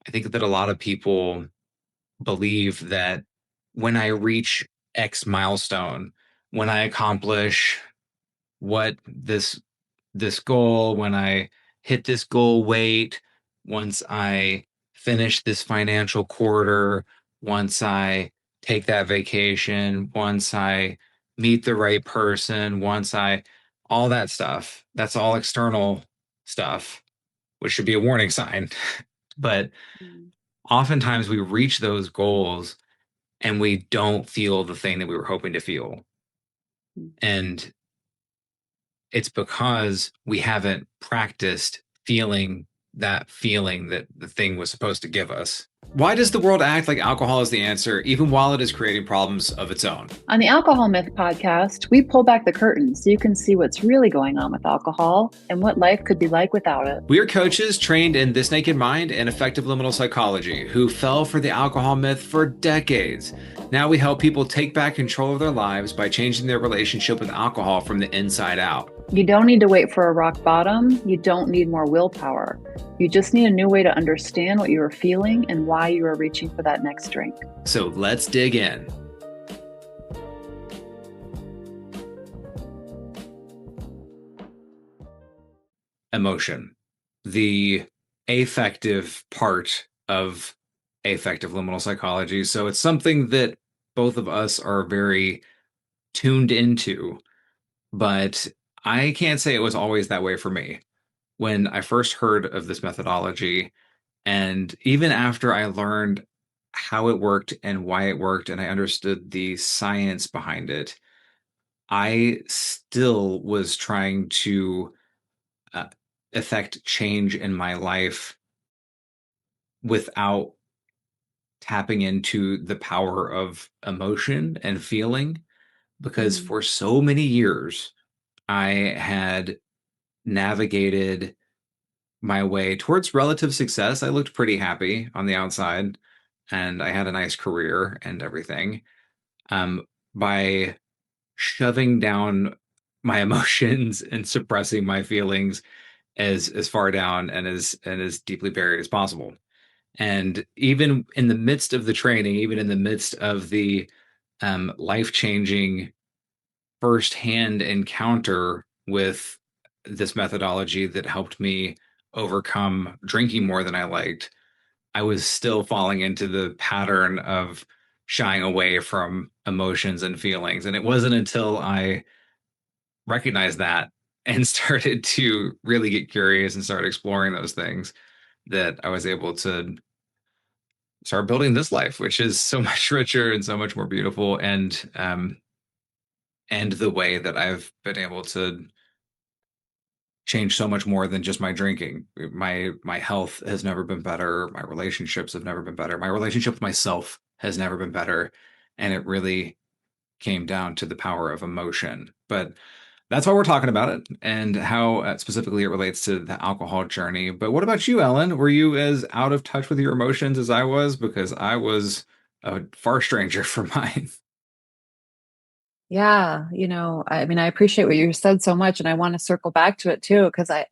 I think that a lot of people believe that when I reach X milestone, when I accomplish what this goal, when I hit this goal weight, once I finish this financial quarter, once I take that vacation, once I meet the right person, once I all that stuff, that's all external stuff, which should be a warning sign. But Mm. oftentimes we reach those goals and we don't feel the thing that we were hoping to feel. And it's because we haven't practiced feeling that feeling that the thing was supposed to give us. Why does the world act like alcohol is the answer, even while it is creating problems of its own? On the Alcohol Myth podcast, we pull back the curtain so you can see what's really going on with alcohol and what life could be like without it. We are coaches trained in This Naked Mind and effective liminal psychology who fell for the alcohol myth for decades. Now we help people take back control of their lives by changing their relationship with alcohol from the inside out. You don't need to wait for a rock bottom. You don't need more willpower. You just need a new way to understand what you are feeling and why you are reaching for that next drink. So let's dig in. Emotion, the affective part of affective liminal psychology. So it's something that both of us are very tuned into, but I can't say it was always that way for me. When I first heard of this methodology, and even after I learned how it worked and why it worked, and I understood the science behind it, I still was trying to uh, affect change in my life without tapping into the power of emotion and feeling. Because Mm. for so many years, I had navigated my way towards relative success. I looked pretty happy on the outside and I had a nice career and everything. Um, by shoving down my emotions and suppressing my feelings as far down and as deeply buried as possible. And even in the midst of the training, even in the midst of the life changing firsthand encounter with this methodology that helped me overcome drinking more than I liked, I was still falling into the pattern of shying away from emotions and feelings. And it wasn't until I recognized that and started to really get curious and start exploring those things that I was able to start building this life, which is so much richer and so much more beautiful, and the way that I've been able to change so much more than just my drinking. My health has never been better. My relationships have never been better. My relationship with myself has never been better, and it really came down to the power of emotion. But that's why we're talking about it and how specifically it relates to the alcohol journey. But what about you, Ellen? Were you as out of touch with your emotions as I was? Because I was a far stranger for mine. Yeah, I mean, I appreciate what you said so much, and I want to circle back to it too, because I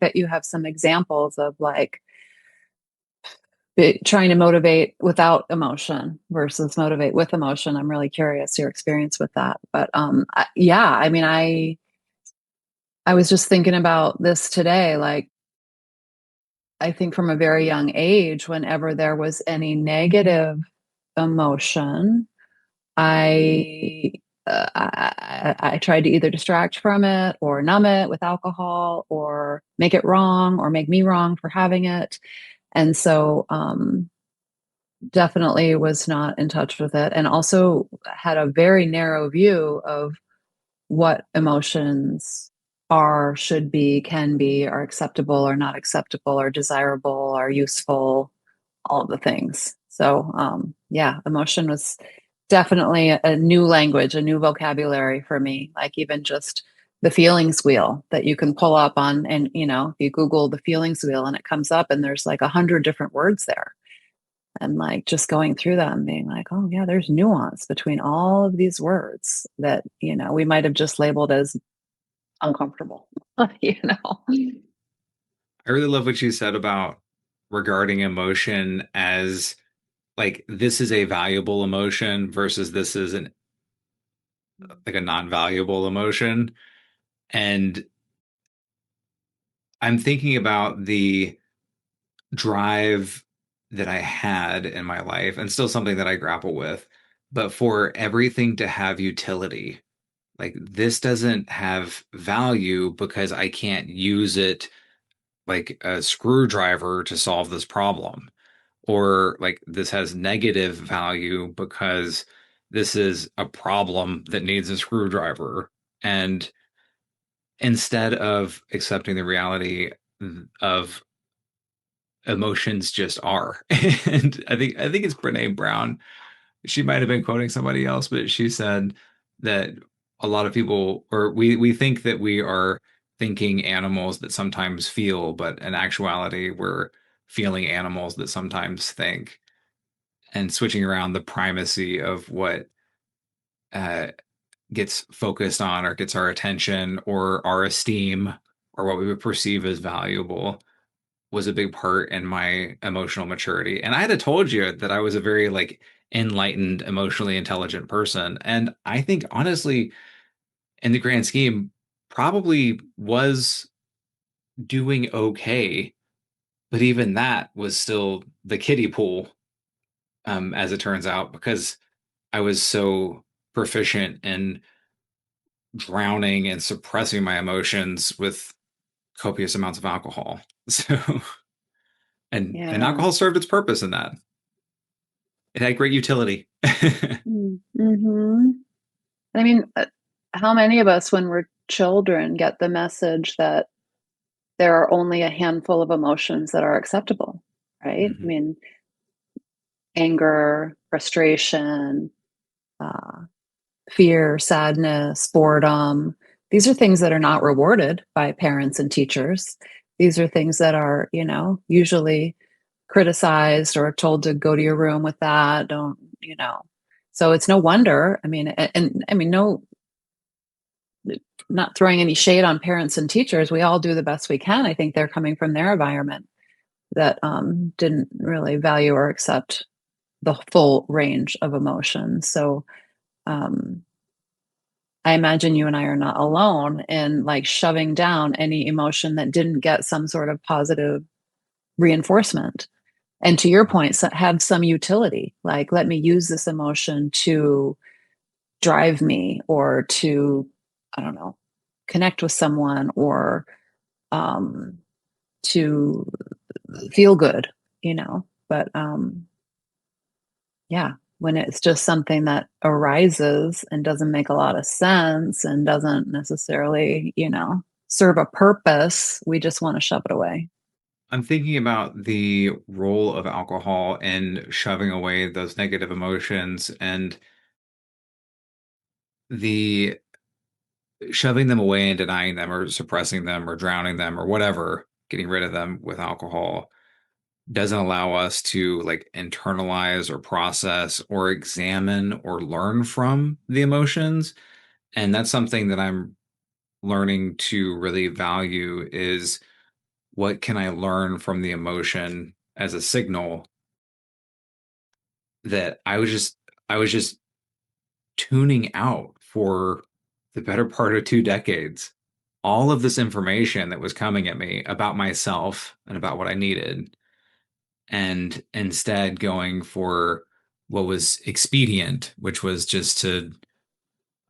bet you have some examples of like trying to motivate without emotion versus motivate with emotion. I'm really curious your experience with that. But yeah, I mean, I was just thinking about this today. Like, I think from a very young age, whenever there was any negative emotion, I I tried to either distract from it or numb it with alcohol or make it wrong or make me wrong for having it. And so definitely was not in touch with it, and also had a very narrow view of what emotions are, should be, can be, are acceptable or not acceptable, or desirable or useful, all of the things. So yeah, emotion was definitely a new language, a new vocabulary for me. Like even just the feelings wheel that you can pull up on, and if you Google the feelings wheel and it comes up and there's like 100 different words there. And like just going through them being like, oh yeah, there's nuance between all of these words that, we might have just labeled as uncomfortable, you know? I really love what you said about regarding emotion as like this is a valuable emotion versus this is an like a non-valuable emotion. And I'm thinking about the drive that I had in my life and still something that I grapple with, but for everything to have utility. Like this doesn't have value because I can't use it like a screwdriver to solve this problem. Or like this has negative value because this is a problem that needs a screwdriver. And instead of accepting the reality of emotions just are. And I think it's Brene Brown. She might have been quoting somebody else, but she said that a lot of people or we think that we are thinking animals that sometimes feel, but in actuality we're feeling animals that sometimes think, and switching around the primacy of what uh, gets focused on or gets our attention or our esteem or what we would perceive as valuable was a big part in my emotional maturity. And I had told you that I was a very like enlightened, emotionally intelligent person. And I think honestly, in the grand scheme, probably was doing okay. But even that was still the kiddie pool, as it turns out, because I was so proficient in drowning and suppressing my emotions with copious amounts of alcohol. So, and Yeah. alcohol served its purpose in that. It had great utility. Mm-hmm. I mean, how many of us, when we're children, get the message that there are only a handful of emotions that are acceptable, right? I Mhm. mean, anger, frustration, uh, fear, sadness, boredom. These are things that are not rewarded by parents and teachers. These are things that are, usually criticized or told to go to your room with that. Don't, So it's no wonder. I mean, and I mean, no, not throwing any shade on parents and teachers. We all do the best we can. I think they're coming from their environment that didn't really value or accept the full range of emotions. So um, I imagine you and I are not alone in like shoving down any emotion that didn't get some sort of positive reinforcement. And to your point, have some utility. Like, let me use this emotion to drive me or to, I don't know, connect with someone or um, to feel good, But yeah, when it's just something that arises and doesn't make a lot of sense and doesn't necessarily, serve a purpose, we just want to shove it away. I'm thinking about the role of alcohol in shoving away those negative emotions and the shoving them away and denying them or suppressing them or drowning them or whatever, getting rid of them with alcohol doesn't allow us to like internalize or process or examine or learn from the emotions. And that's something that I'm learning to really value is what can I learn from the emotion as a signal that I was just tuning out for the better part of 2 decades. All of this information that was coming at me about myself and about what I needed, and instead going for what was expedient, which was just to,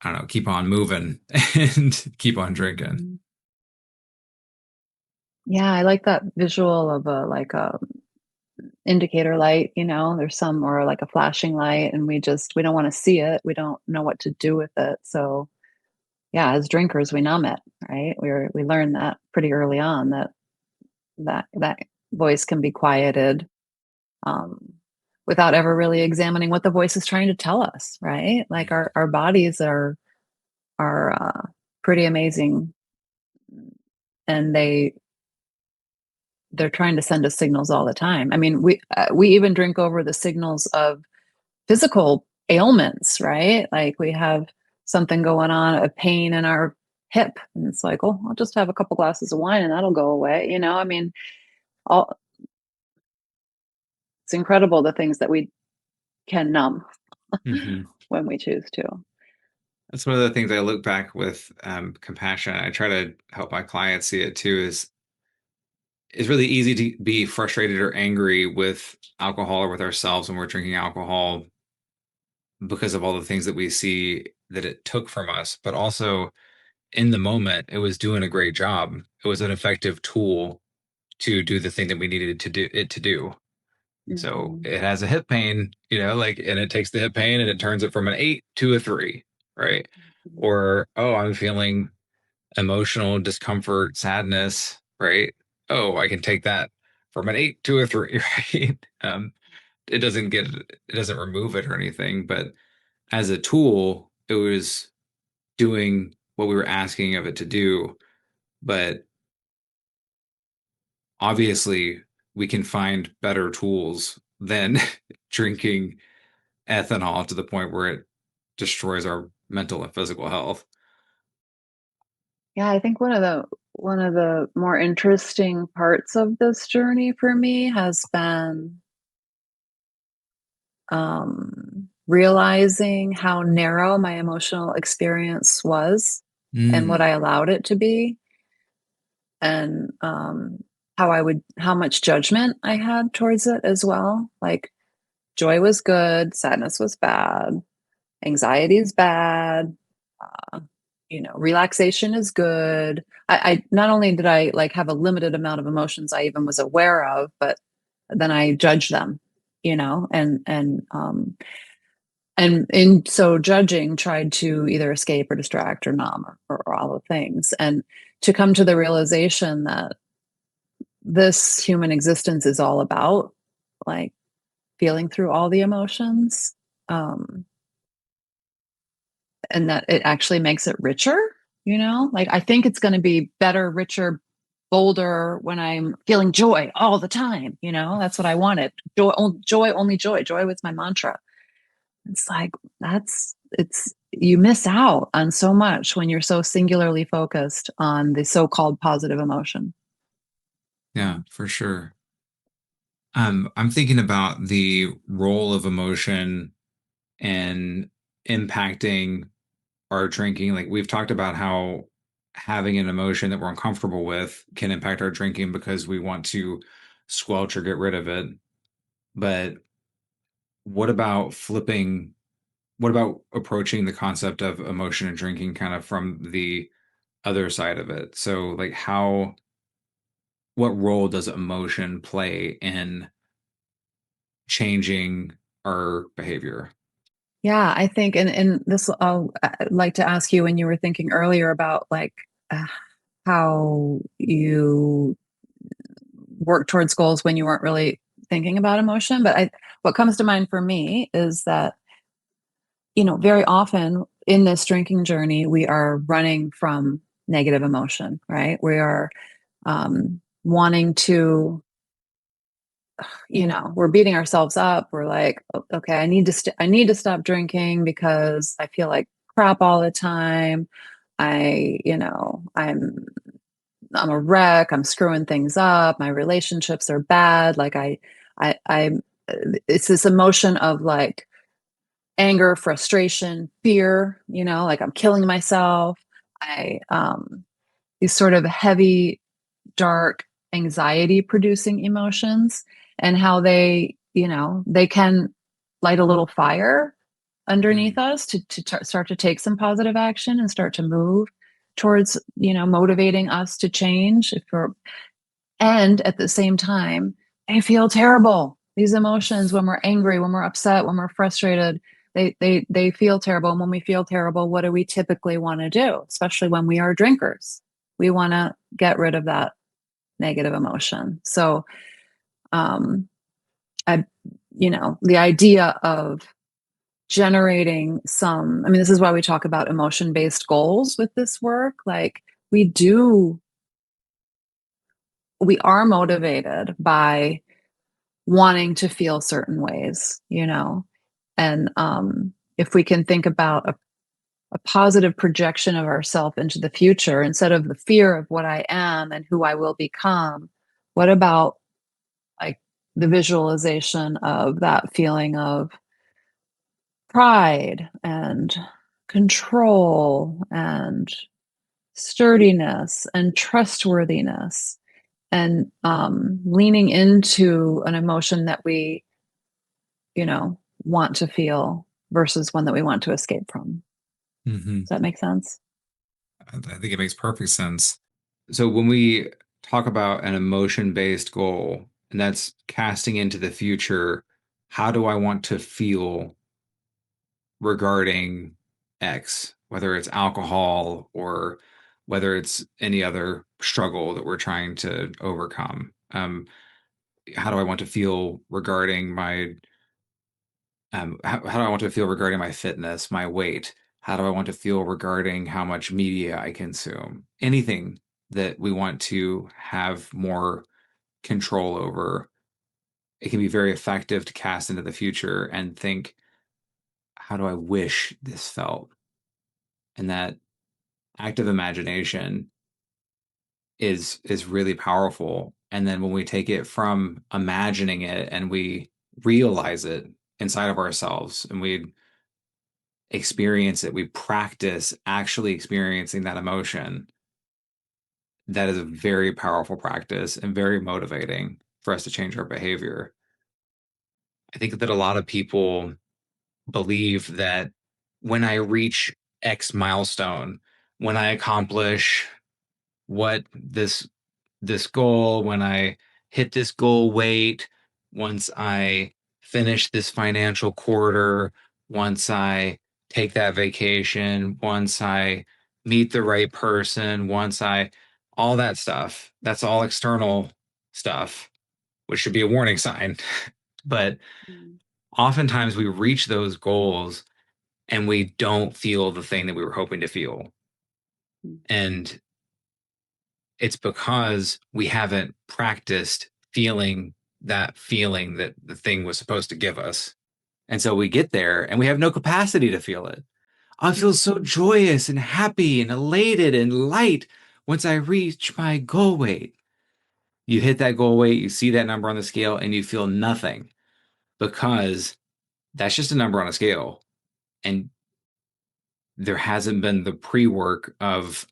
I don't know, keep on moving and keep on drinking. Mhm. Yeah, I like that visual of a indicator light, there's some or like a flashing light and we don't want to see it. We don't know what to do with it. So yeah, as drinkers, we numb it, right? We learn that pretty early on that voice can be quieted um, without ever really examining what the voice is trying to tell us, right? Like our bodies are pretty amazing, and they're trying to send us signals all the time. I mean, we even drink over the signals of physical ailments, right? Like we have something going on, a pain in our hip, and it's like, oh, I'll just have a couple glasses of wine and that'll go away. I mean, all It's incredible the things that we can numb Hmm. when we choose to. That's one of the things I look back with compassion. I try to help my clients see it too. Is it's really easy to be frustrated or angry with alcohol or with ourselves when we're drinking alcohol because of all the things that we see that it took from us. But also in the moment, it was doing a great job. It was an effective tool to do the thing that we needed to do. So Mhm. it has a hip pain, like, and it takes the hip pain and it turns it from an 8 to a 3, right? Mhm. Or, oh, I'm feeling emotional discomfort, sadness, right? Oh, I can take that from an 8 to a 3, right? It doesn't remove it or anything, but as a tool, it was doing what we were asking of it to do. But obviously, we can find better tools than drinking ethanol to the point where it destroys our mental and physical health. Yeah, I think one of the more interesting parts of this journey for me has been realizing how narrow my emotional experience was and what Mm, I allowed it to be, and how much judgment I had towards it as well. Like, joy was good, sadness was bad, anxiety is bad, uh, relaxation is good. I not only did I like have a limited amount of emotions I even was aware of, but then I judged them, and in so judging tried to either escape or distract or numb or all the things, and to come to the realization that this human existence is all about like feeling through all the emotions, um, and that it actually makes it richer. Like, I think it's going to be better, richer, bolder when I'm feeling joy all the time. That's what I wanted. Joy, only joy. Joy was my mantra. It's like, it's you miss out on so much when you're so singularly focused on the so-called positive emotion. yeah, for sure. I'm thinking about the role of emotion and impacting our drinking. Like we've talked about how having an emotion that we're uncomfortable with can impact our drinking because we want to squelch or get rid of it. But what about flipping? What about approaching the concept of emotion and drinking kind of from the other side of it? So, like, what role does emotion play in changing our behavior? Yeah, I think, and this I'd like to ask you, when you were thinking earlier about like uh, how you work towards goals when you weren't really thinking about emotion, but what comes to mind for me is that very often in this drinking journey we are running from negative emotion, right? We are wanting to, we're beating ourselves up. We're like, Okay, I need to stop drinking because I feel like crap all the time. I'm a wreck. I'm screwing things up. My relationships are bad. Like, I it's this emotion of like anger, frustration, fear, like I'm killing myself. These sort of heavy, dark, anxiety producing emotions, and how they can light a little fire underneath Mm, us to start to take some positive action and start to move towards motivating us to change. If we're And at the same time, they feel terrible. These emotions, when we're angry, when we're upset, when we're frustrated, they feel terrible. And when we feel terrible, what do we typically want to do? Especially when we are drinkers, we want to get rid of that negative emotion. So, um, I, the idea of generating some, I mean, this is why we talk about emotion based goals with this work. Like, we do, we are motivated by wanting to feel certain ways, and if we can think about a positive projection of ourselves into the future instead of the fear of what I am and who I will become, what about like the visualization of that feeling of pride and control and sturdiness and trustworthiness and leaning into an emotion that we, want to feel versus one that we want to escape from. Hmm. Does that make sense? I think it makes perfect sense. So when we talk about an emotion-based goal, and that's casting into the future, how do I want to feel regarding X, whether it's alcohol or whether it's any other struggle that we're trying to overcome? How do I want to feel regarding my how do I want to feel regarding my fitness, my weight? How do I want to feel regarding how much media I consume? Anything that we want to have more control over, it can be very effective to cast into the future and think, how do I wish this felt? And that active imagination is really powerful. And then when we take it from imagining it and we realize it inside of ourselves and we experience it, we practice actually experiencing that emotion, that is a very powerful practice and very motivating for us to change our behavior. I think that a lot of people believe that when I reach X milestone, when I accomplish what this goal, when I hit this goal weight, once I finish this financial quarter, once I take that vacation, once I meet the right person, once I, all that stuff, that's all external stuff, which should be a warning sign. But Mm. oftentimes we reach those goals and we don't feel the thing that we were hoping to feel. And it's because we haven't practiced feeling that the thing was supposed to give us. And so we get there and we have no capacity to feel it. I feel so joyous and happy and elated and light once I reach my goal weight. You hit that goal weight, you see that number on the scale, and you feel nothing because that's just a number on a scale. And there hasn't been the pre work of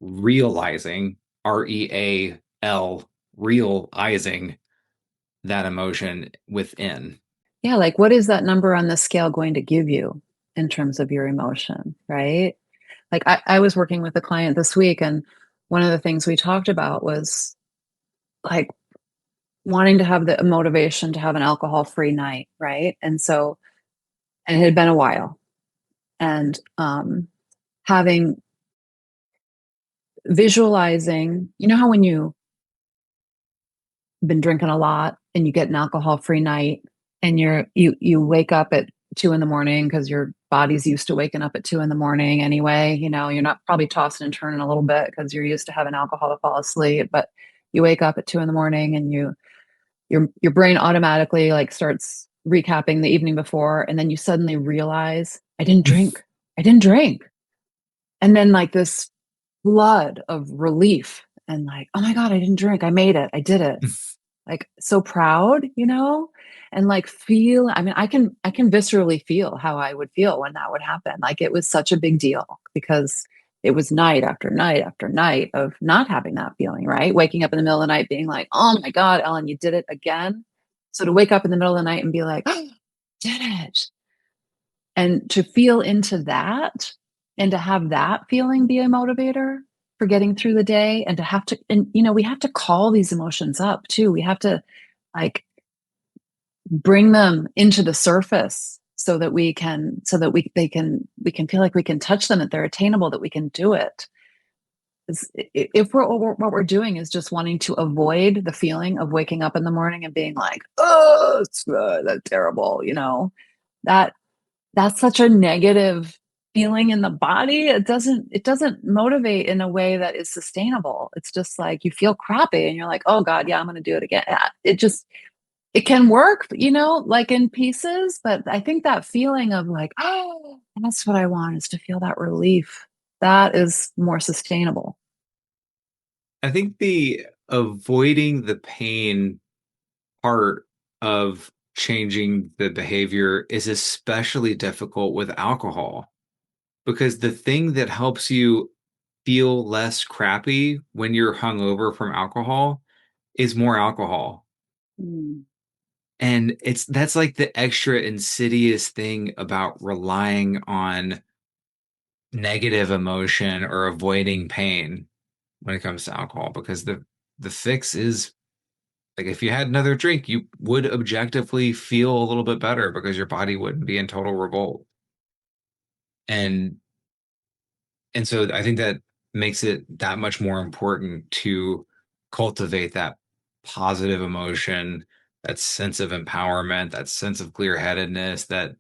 realizing, REAL, realizing that emotion within. Yeah, like what is that number on the scale going to give you in terms of your emotion, right? Like I was working with a client this week, and one of the things we talked about was like wanting to have the motivation to have an alcohol-free night, right? And it had been a while. And having visualizing, how when you've been drinking a lot and you get an alcohol-free night and you wake up at 2 in the morning because your body's used to waking up at 2 in the morning anyway. You're not probably tossing and turning a little bit because you're used to having alcohol to fall asleep, but you wake up at 2 in the morning and your brain automatically like starts recapping the evening before, and then you suddenly realize I didn't drink. And then like this flood of relief and like, oh my God, I didn't drink. I made it. I did it. Like so proud, and like feel, I mean, I can viscerally feel how I would feel when that would happen. Like it was such a big deal because it was night after night after night of not having that feeling, right? Waking up in the middle of the night being like, oh my God, Ellen, you did it again. So to wake up in the middle of the night and be like, oh, did it. And to feel into that and to have that feeling be a motivator for getting through the day, and to have to, and we have to call these emotions up too. We have to like bring them into the surface so that we can feel like we can touch them, that they're attainable, that we can do it. If what we're doing is just wanting to avoid the feeling of waking up in the morning and being like, oh, that's terrible, that that's such a negative feeling in the body. It doesn't motivate in a way that is sustainable. It's just like you feel crappy and you're like, oh God, yeah, I'm going to do it again. It can work, like in pieces, but I think that feeling of like, oh, that's what I want, is to feel that relief. That is more sustainable. I think the avoiding the pain part of changing the behavior is especially difficult with alcohol because the thing that helps you feel less crappy when you're hungover from alcohol is more alcohol. Mm. And that's like the extra insidious thing about relying on negative emotion or avoiding pain when it comes to alcohol because the fix is like if you had another drink, you would objectively feel a little bit better because your body wouldn't be in total revolt. And and so I think that makes it that much more important to cultivate that positive emotion, that sense of empowerment, that sense of clear-headedness, that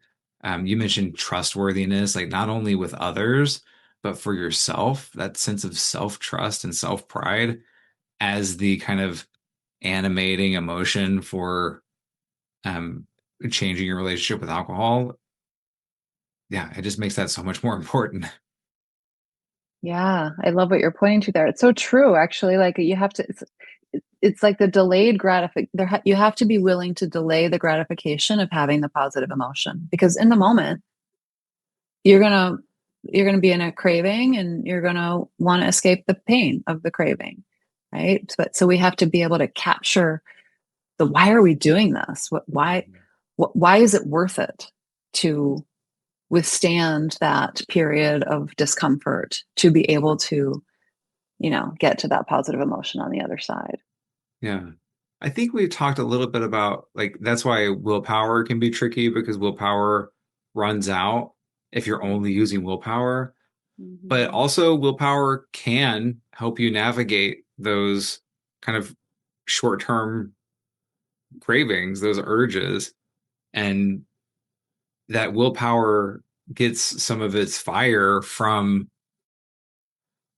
you mentioned trustworthiness, like not only with others, but for yourself, that sense of self-trust and self-pride as the kind of animating emotion for um, changing your relationship with alcohol. Yeah, it just makes that so much more important. Yeah, I love what you're pointing to there. It's so true, actually. Like you have to, it's like the delayed gratification. You have to be willing to delay the gratification of having the positive emotion because in the moment you're gonna you're gonna be in a craving and you're gonna want to escape the pain of the craving, right? But so we have to be able to capture the why are we doing this? Why is it worth it to withstand that period of discomfort to be able to get to that positive emotion on the other side. Yeah. I think we've talked a little bit about like that's why willpower can be tricky because willpower runs out if you're only using willpower. But Mhm. also willpower can help you navigate those kind of short-term cravings, those urges, and that willpower gets some of its fire from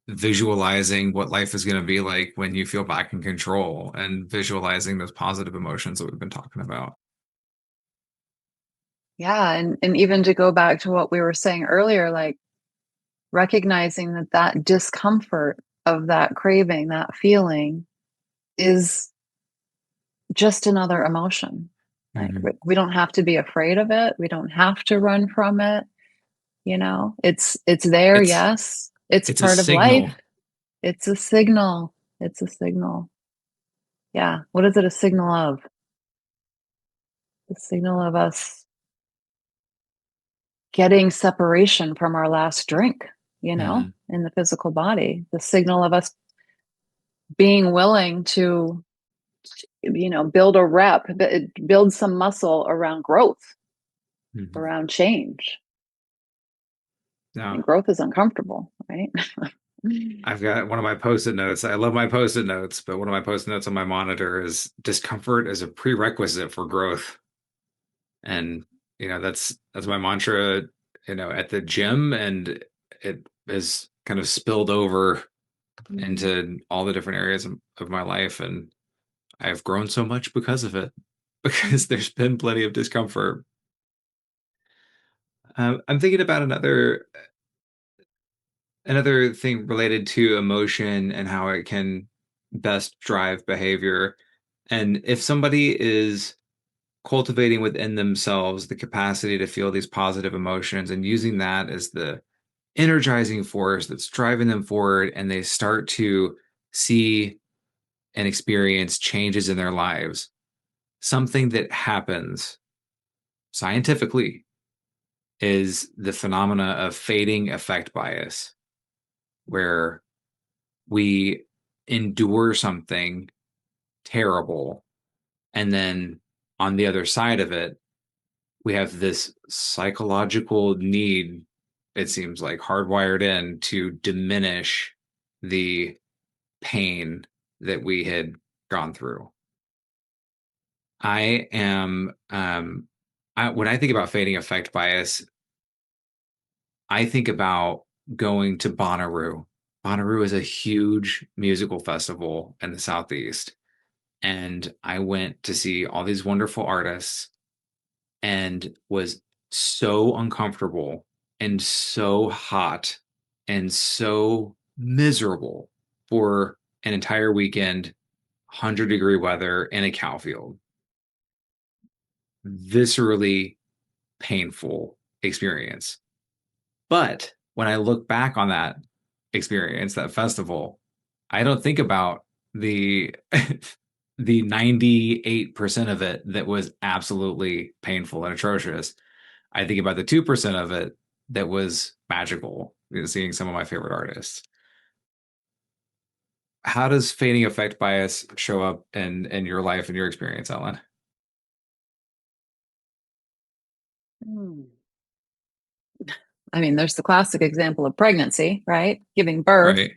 visualizing what life is going to be like when you feel back in control and visualizing those positive emotions that we've been talking about. Yeah, and even to go back to what we were saying earlier, like recognizing that that discomfort of that craving, that feeling is just another emotion. Like Mhm. we don't have to be afraid of it. We don't have to run from it, It's there, It's yes. It's it's a part of life. signal. It's a signal. It's a signal. Yeah. What is it a signal of? The signal of us getting separation from our last drink, Mhm. in the physical body, the signal of us being willing to, build a build some muscle around growth, Mhm. around change. Yeah. And growth is uncomfortable, right? I've got one of my post-it notes. I love my post-it notes, but one of my post-it notes on my monitor is discomfort is a prerequisite for growth. And that's my mantra, at the gym, and it has kind of spilled over Mm. into all the different areas of my life, and I've grown so much because of it, because there's been plenty of discomfort. I'm thinking about another thing related to emotion and how it can best drive behavior. And if somebody is cultivating within themselves the capacity to feel these positive emotions and using that as the energizing force that's driving them forward, and they start to see and experience changes in their lives, something that happens scientifically is the phenomena of fading effect bias, where we endure something terrible. And then on the other side of it, we have this psychological need, it seems like hardwired in to diminish the pain that we had gone through. I am, when I think about fading effect bias, I think about going to Bonnaroo. Bonnaroo is a huge musical festival in the Southeast. And I went to see all these wonderful artists and was so uncomfortable and so hot and so miserable for an entire weekend, 100-degree weather in a cow field. viscerally painful experience. But when I look back on that experience, that festival, I don't think about the the 98% of it that was absolutely painful and atrocious. I think about the 2% of it that was magical, seeing some of my favorite artists. How does fading effect bias show up in your life and your experience, Ellen? Hmm. I mean, there's the classic example of pregnancy, right? Giving birth. Right.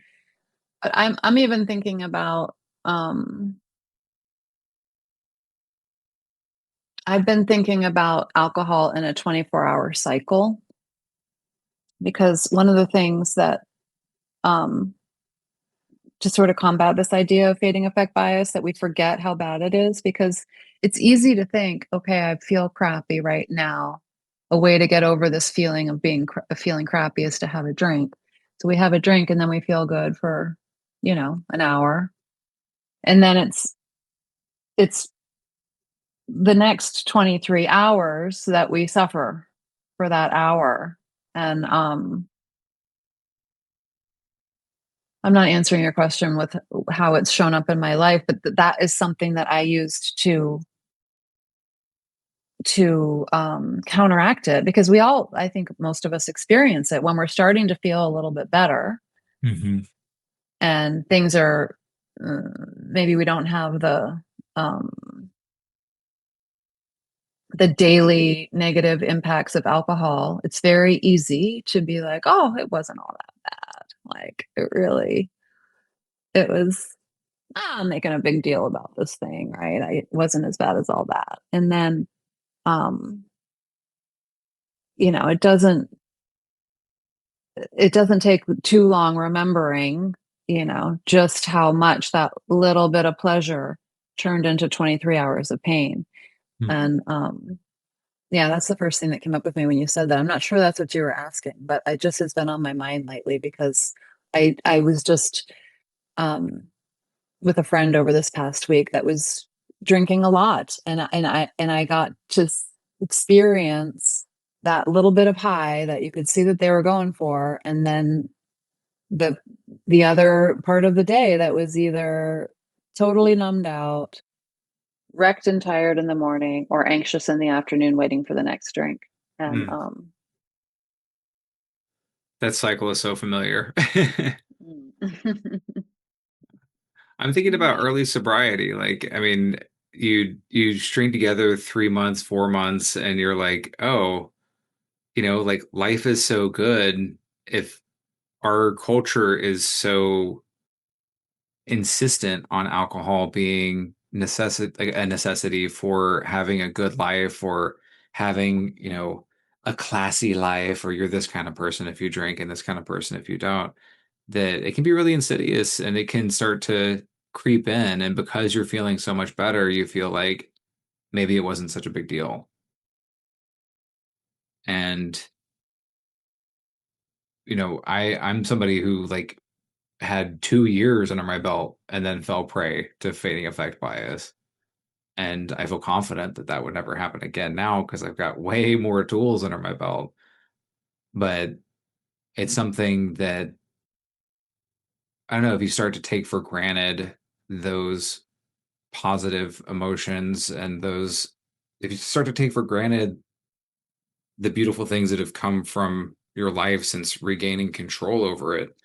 But I'm even thinking about um I've been thinking about alcohol in a 24-hour cycle because one of the things that um to sort of combat this idea of fading effect bias that we forget how bad it is because it's easy to think, okay, I feel crappy right now. A way to get over this feeling of feeling crappy is to have a drink. So we have a drink and then we feel good for, an hour. And then it's the next 23 hours that we suffer for that hour. And I'm not answering your question with how it's shown up in my life, but that is something that I used to counteract it because I think most of us experience it when we're starting to feel a little bit better Hmm. and things are maybe we don't have um, the daily negative impacts of alcohol. It's very easy to be like, oh, it wasn't all that bad. Like it was. I'm making a big deal about this thing, right? It wasn't as bad as all that. And then, um, it doesn't take too long remembering, just how much that little bit of pleasure turned into 23 hours of pain. And yeah, that's the first thing that came up with me when you said that. I'm not sure that's what you were asking, but it just has been on my mind lately because I was just um with a friend over this past week that was drinking a lot and I got to experience that little bit of high that you could see that they were going for and then the the other part of the day that was either totally numbed out, wrecked and tired in the morning or anxious in the afternoon waiting for the next drink. And Mm. That cycle is so familiar. I'm thinking about early sobriety. Like, I mean, you string together 3 months, 4 months, and you're like, oh, like life is so good if our culture is so insistent on alcohol being like a necessity for having a good life or having, a classy life, or you're this kind of person if you drink and this kind of person if you don't, that it can be really insidious and it can start to creep in. And because you're feeling so much better, you feel like maybe it wasn't such a big deal. And, I'm somebody who like had 2 years under my belt and then fell prey to fading effect bias. And I feel confident that that would never happen again now because I've got way more tools under my belt. But it's something that I don't know if you start to take for granted those positive emotions and if you start to take for granted the beautiful things that have come from your life since regaining control over it,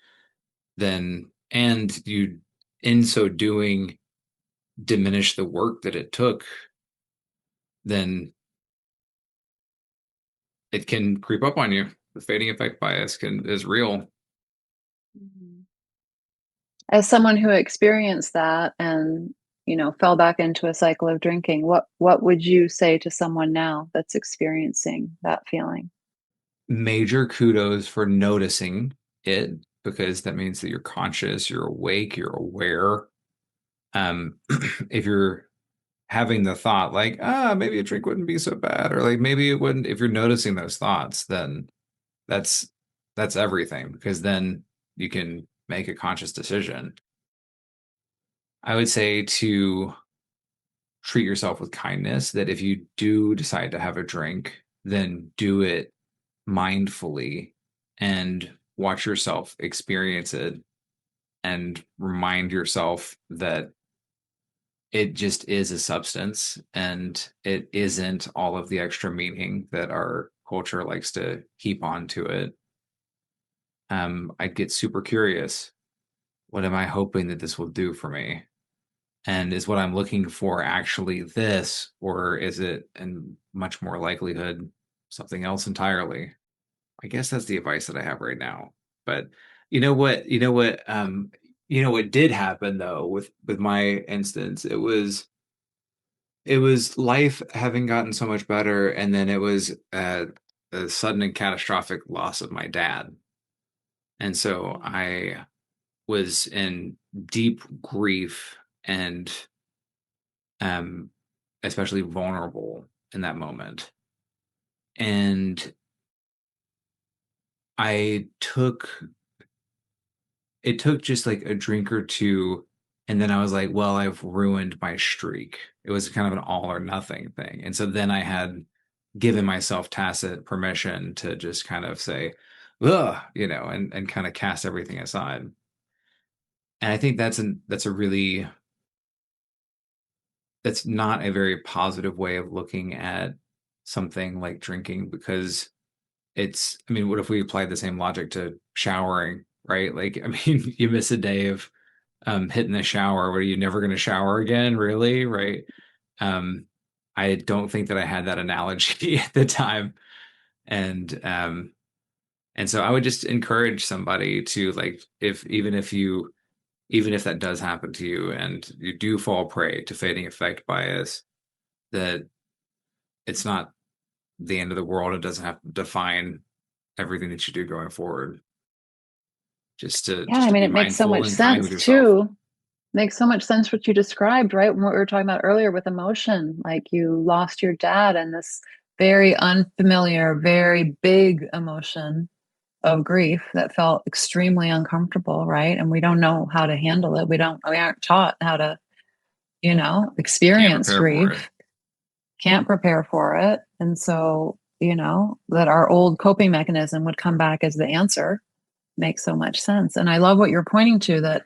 then, and you, in so doing, diminish the work that it took, then it can creep up on you. The fading effect bias is real. Mhm. As someone who experienced that and, fell back into a cycle of drinking, what would you say to someone now that's experiencing that feeling? Major kudos for noticing it because that means that you're conscious, you're awake, you're aware. If you're having the thought like, maybe a drink wouldn't be so bad, or like maybe it wouldn't, if you're noticing those thoughts, then that's that's everything because then you can make a conscious decision. I would say to treat yourself with kindness, that if you do decide to have a drink, then do it mindfully and watch yourself experience it and remind yourself that it just is a substance and it isn't all of the extra meaning that our culture likes to heap onto it. I'd get super curious. What am I hoping that this will do for me? And is what I'm looking for actually this, or is it, in much more likelihood, something else entirely? I guess that's the advice that I have right now. But what did happen though with my instance, it was life having gotten so much better, and then it was a sudden and catastrophic loss of my dad. And so I was in deep grief and um especially vulnerable in that moment. And I took it took just like a drink or two, and then I was like, well, I've ruined my streak. It was kind of an all or nothing thing. And so then I had given myself tacit permission to just kind of say, ugh, and kind of cast everything aside. And I think that's not a very positive way of looking at something like drinking, because I mean, what if we applied the same logic to showering, right? Like, I mean, you miss a day of hitting the shower. What, are you never going to shower again? Really? Right. Um, I don't think that I had that analogy at the time. And, and so I would just encourage somebody to, like, even if that does happen to you and you do fall prey to fading effect bias, that it's not the end of the world. It doesn't have to define everything that you do going forward. just to Yeah, just I to mean, be it makes so mindful much and kind with sense yourself. too. Makes so much sense what you described, right? What we were talking about earlier with emotion, like you lost your dad and this very unfamiliar, very big emotion of grief that felt extremely uncomfortable, right? And we don't know how to handle it. We aren't taught how to, Can't experience prepare for it. grief, can't prepare for it. And so, that our old coping mechanism would come back as the answer makes so much sense. And I love what you're pointing to, that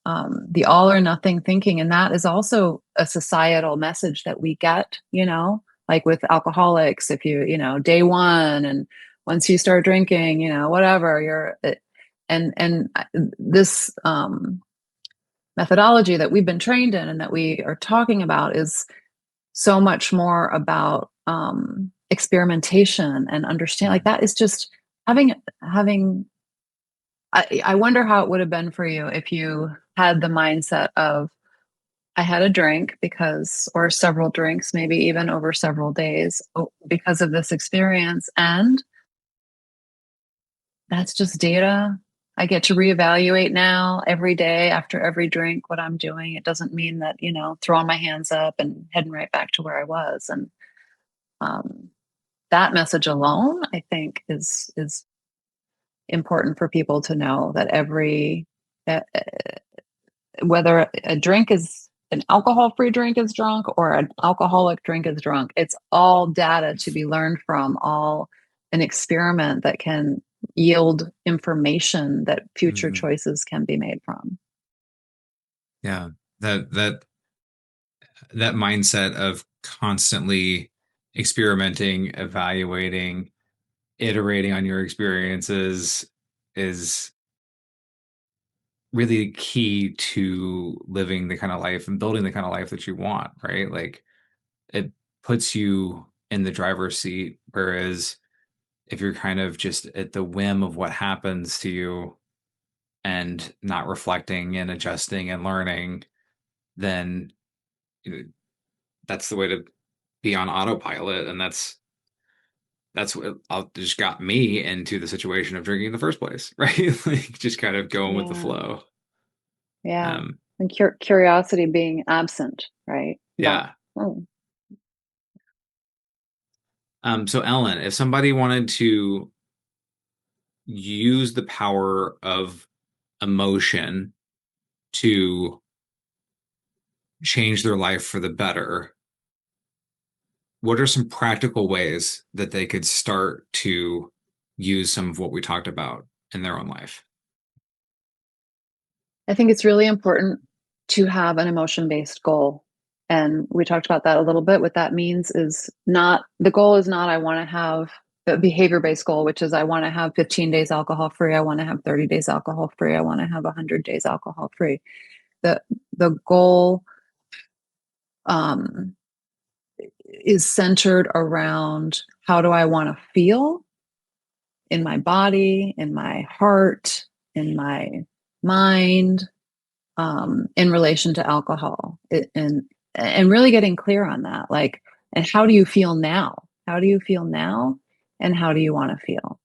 the all or nothing thinking. And that is also a societal message that we get, like with alcoholics, if day one, and once you start drinking, whatever and this methodology that we've been trained in and that we are talking about is so much more about experimentation and understand, like that is just having I wonder how it would have been for you if you had the mindset of, I had a drink because, or several drinks, maybe even over several days, because of this experience. And that's just data. I get to reevaluate now every day after every drink what I'm doing. It doesn't mean that, throwing my hands up and heading right back to where I was. And um, that message alone, I think, is important for people to know that uh, whether a drink is an alcohol-free drink is drunk or an alcoholic drink is drunk, it's all data to be learned from, all an experiment that can yield information that future Mhm. choices can be made from. Yeah, that mindset of constantly experimenting, evaluating, iterating on your experiences is really key to living the kind of life and building the kind of life that you want, right? Like, it puts you in the driver's seat, whereas if you're kind of just at the whim of what happens to you and not reflecting and adjusting and learning, then you know, that's the way to be on autopilot. And that's what just got me into the situation of drinking in the first place, right? Like, just kind of going with the Yeah. flow. Yeah. Um, And curiosity being absent, right? About, yeah. oh, So Ellen, if somebody wanted to use the power of emotion to change their life for the better, what are some practical ways that they could start to use some of what we talked about in their own life? I think it's really important to have an emotion-based goal. And we talked about that a little bit. What that means is not, the goal is not, I want to have the behavior-based goal, which is I want to have 15 days alcohol free. I want to have 30 days alcohol free. I want to have 100 days alcohol free. The goal um, is centered around how do I want to feel in my body, in my heart, in my mind, in relation to alcohol, and really getting clear on that. Like, and how do you feel now? How do you feel now? And how do you want to feel?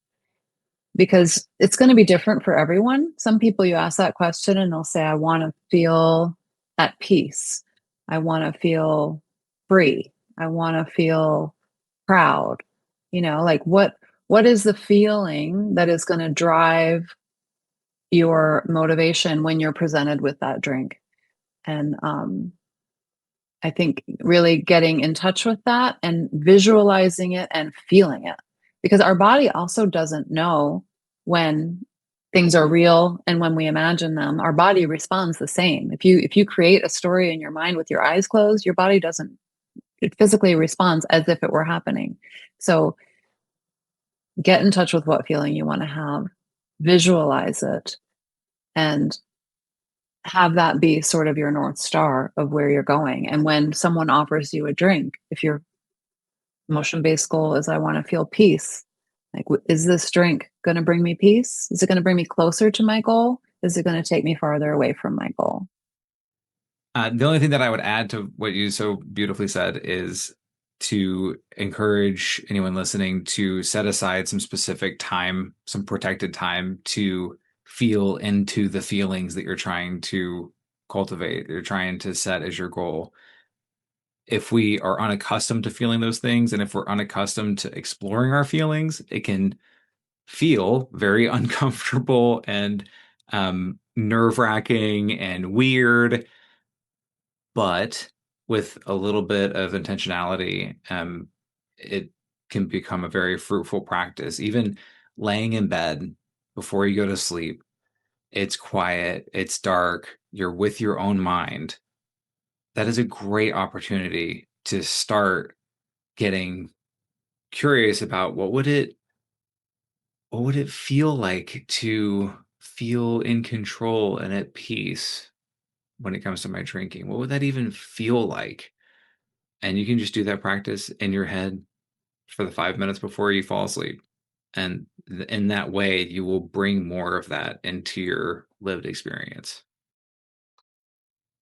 Because it's going to be different for everyone. Some people, you ask that question and they'll say, I want to feel at peace. I want to feel free. I want to feel proud. Like what is the feeling that is going to drive your motivation when you're presented with that drink? And I think really getting in touch with that and visualizing it and feeling it, because our body also doesn't know when things are real and when we imagine them. Our body responds the same. If you create a story in your mind with your eyes closed, your body doesn't, it physically responds as if it were happening. So get in touch with what feeling you want to have, visualize it, and have that be sort of your North Star of where you're going. And when someone offers you a drink, if your emotion based goal is, I want to feel peace, like, is this drink going to bring me peace? Is it going to bring me closer to my goal? Is it going to take me farther away from my goal? The only thing that I would add to what you so beautifully said is to encourage anyone listening to set aside some specific time, some protected time to feel into the feelings that you're trying to cultivate, you're trying to set as your goal. If we are unaccustomed to feeling those things, and if we're unaccustomed to exploring our feelings, it can feel very uncomfortable and nerve-wracking and weird. But with a little bit of intentionality, it can become a very fruitful practice. Even laying in bed before you go to sleep, it's quiet, it's dark, you're with your own mind. That is a great opportunity to start getting curious about what would it feel like to feel in control and at peace when it comes to my drinking? What would that even feel like? And you can just do that practice in your head for the 5 minutes before you fall asleep. And in that way, you will bring more of that into your lived experience.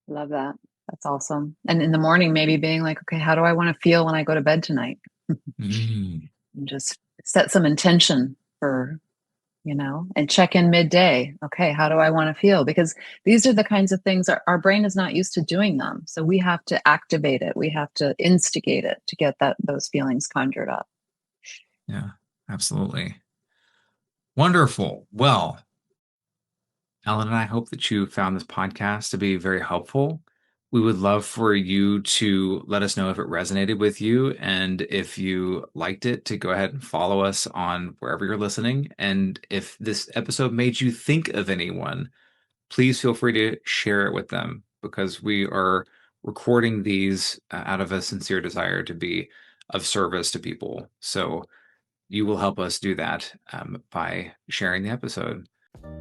Love that. That's awesome. And in the morning, maybe being like, okay, how do I want to feel when I go to bed tonight? Mm. And just set some intention for, and check in midday. Okay, how do I want to feel? Because these are the kinds of things our brain is not used to doing them. So we have to activate it. We have to instigate it to get those feelings conjured up. Yeah, absolutely. Wonderful. Well, Ellen and I hope that you found this podcast to be very helpful. We would love for you to let us know if it resonated with you and if you liked it, to go ahead and follow us on wherever you're listening. And if this episode made you think of anyone, please feel free to share it with them, because we are recording these out of a sincere desire to be of service to people. So you will help us do that by sharing the episode.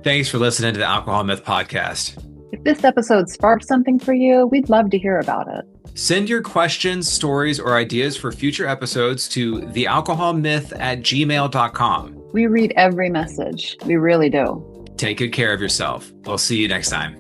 Thanks for listening to the Alcohol Myth Podcast. If this episode sparked something for you, we'd love to hear about it. Send your questions, stories, or ideas for future episodes to thealcoholmyth@gmail.com. We read every message. We really do. Take good care of yourself. We'll see you next time.